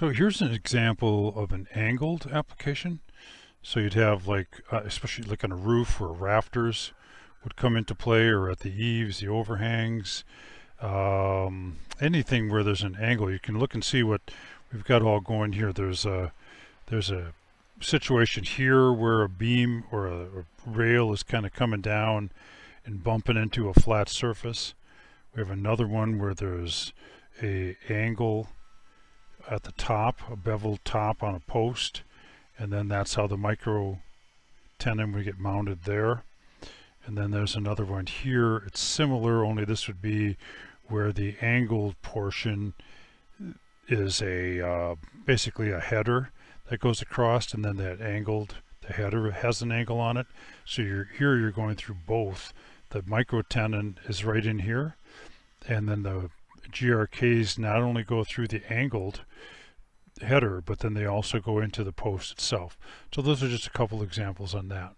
So here's an example of an angled application. So you'd have like, especially like on a roof where rafters would come into play, or at the eaves, the overhangs, anything where there's an angle. You can look and see what we've got all going here. There's a situation here where a beam or a rail is kind of coming down and bumping into a flat surface. We have another one where there's a angle at the top, a beveled top on a post, and then that's how the micro tenon would get mounted there. And then there's another one here. It's similar, only this would be where the angled portion is a basically a header that goes across, and then that angled, the header has an angle on it. So you're going through both. The micro tenon is right in here, and then the GRKs not only go through the angled header, but then they also go into the post itself. So those are just a couple examples on that.